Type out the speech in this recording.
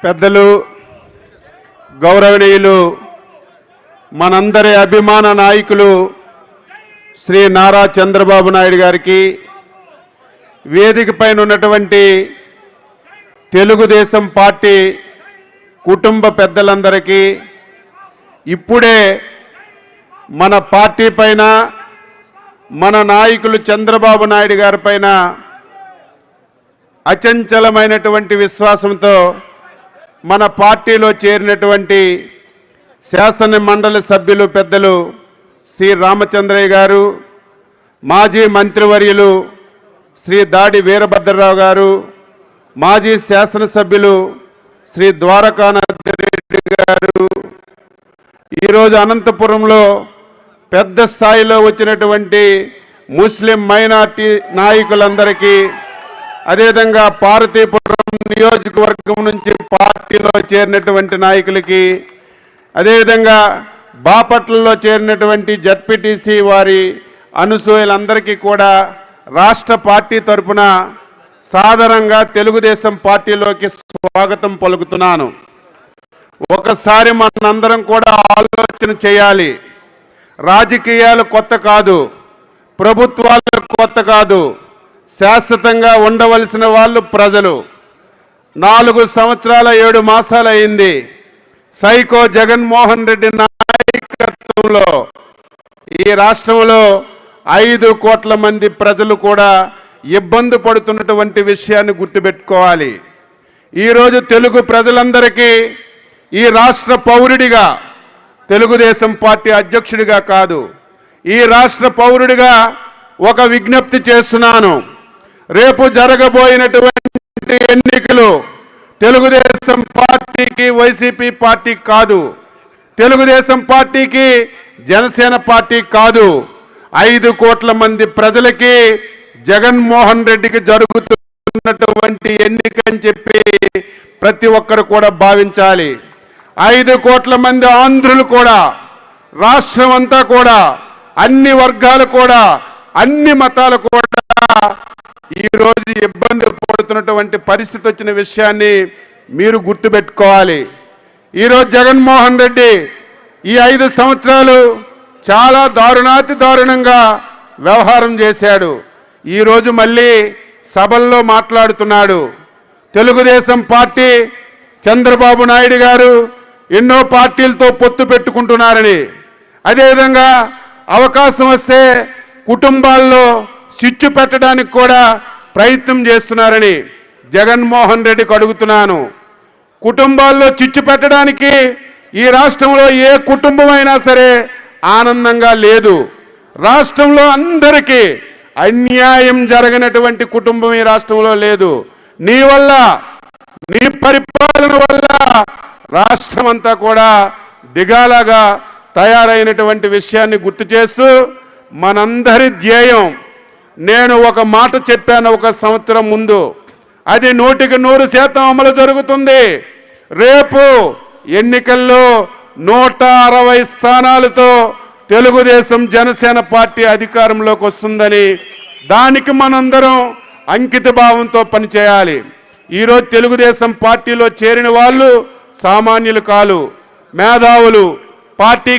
పెద్దలు గౌరవనీయులు మనందరి అభిమాన నాయకులు శ్రీ నారా చంద్రబాబు నాయుడు గారికి వేదిక పైన ఉన్నటువంటి తెలుగుదేశం పార్టీ కుటుంబ పెద్దలందరికీ ఇప్పుడే మన పార్టీ పైన మన నాయకులు చంద్రబాబు నాయుడు గారి పైన అచంచలమైనటువంటి విశ్వాసంతో మన పార్టీలో చేరినటువంటి శాసన మండలి సభ్యులు పెద్దలు శ్రీ రామచంద్రయ్య గారు, మాజీ మంత్రివర్యులు శ్రీ దాడి వీరభద్రరావు గారు, మాజీ శాసనసభ్యులు శ్రీ ద్వారకానాథ్ రెడ్డి గారు, ఈరోజు అనంతపురంలో పెద్ద స్థాయిలో వచ్చినటువంటి ముస్లిం మైనార్టీ నాయకులందరికీ, అదేవిధంగా పార్వతీపురం నియోజకవర్గం నుంచి పార్టీలో చేరినటువంటి నాయకులకి, అదేవిధంగా బాపట్లలో చేరినటువంటి జడ్పీటీసీ వారి అనుసూయులందరికీ కూడా రాష్ట్ర పార్టీ తరఫున సాధారణంగా తెలుగుదేశం పార్టీలోకి స్వాగతం పలుకుతున్నాను. ఒకసారి మనందరం కూడా ఆలోచన చేయాలి. రాజకీయాలు కొత్త కాదు, ప్రభుత్వాలు కొత్త కాదు, శాశ్వతంగా ఉండవలసిన వాళ్ళు ప్రజలు. 4 సంవత్సరాల 7 మాసాలు అయింది సైకో జగన్మోహన్ రెడ్డి నాయకత్వంలో ఈ రాష్ట్రంలో 5 కోట్ల మంది ప్రజలు కూడా ఇబ్బంది పడుతున్నటువంటి విషయాన్ని గుర్తుపెట్టుకోవాలి. ఈరోజు తెలుగు ప్రజలందరికీ ఈ రాష్ట్ర పౌరుడిగా, తెలుగుదేశం పార్టీ అధ్యక్షుడిగా కాదు, ఈ రాష్ట్ర పౌరుడిగా ఒక విజ్ఞప్తి చేస్తున్నాను. రేపు జరగబోయినటువంటి ఎన్నికలు తెలుగుదేశం పార్టీకి, వైసీపీ పార్టీ కాదు, తెలుగుదేశం పార్టీకి, జనసేన పార్టీ కాదు, 5 కోట్ల మంది ప్రజలకి జగన్మోహన్ రెడ్డికి జరుగుతున్నటువంటి ఎన్నిక అని చెప్పి ప్రతి ఒక్కరు కూడా భావించాలి. 5 కోట్ల మంది ఆంధ్రులు కూడా, రాష్ట్రం అంతా కూడా, అన్ని వర్గాలు కూడా, అన్ని మతాలు కూడా ఈరోజు ఇబ్బంది పడుతున్నటువంటి పరిస్థితి వచ్చిన విషయాన్ని మీరు గుర్తుపెట్టుకోవాలి. ఈరోజు జగన్మోహన్ రెడ్డి ఈ 5 సంవత్సరాలు చాలా దారుణాతి దారుణంగా వ్యవహారం చేశాడు. ఈరోజు మళ్ళీ సభల్లో మాట్లాడుతున్నాడు. తెలుగుదేశం పార్టీ, చంద్రబాబు నాయుడు గారు ఎన్నో పార్టీలతో పొత్తు పెట్టుకుంటున్నారని, అదేవిధంగా అవకాశం వస్తే కుటుంబాల్లో చిచ్చు పెట్టడానికి కూడా ప్రయత్నం చేస్తున్నారని జగన్మోహన్ రెడ్డికి అడుగుతున్నాను. కుటుంబాల్లో చిచ్చు పెట్టడానికి ఈ రాష్ట్రంలో ఏ కుటుంబం అయినా సరే ఆనందంగా లేదు. రాష్ట్రంలో అందరికీ అన్యాయం జరగనటువంటి కుటుంబం ఈ రాష్ట్రంలో లేదు. నీ వల్ల, నీ పరిపాలన వల్ల రాష్ట్రం అంతా కూడా దిగాలాగా తయారైనటువంటి విషయాన్ని గుర్తు చేస్తూ మనందరి ధ్యేయం, నేను ఒక మాట చెప్పాను 1 సంవత్సరం ముందు, అది 100% అమలు జరుగుతుంది. రేపు ఎన్నికల్లో 160 స్థానాలతో తెలుగుదేశం జనసేన పార్టీ అధికారంలోకి వస్తుందని, దానికి మనందరం అంకిత భావంతో పనిచేయాలి. ఈరోజు తెలుగుదేశం పార్టీలో చేరిన వాళ్ళు సామాన్యులు కాదు, మేధావులు, పార్టీ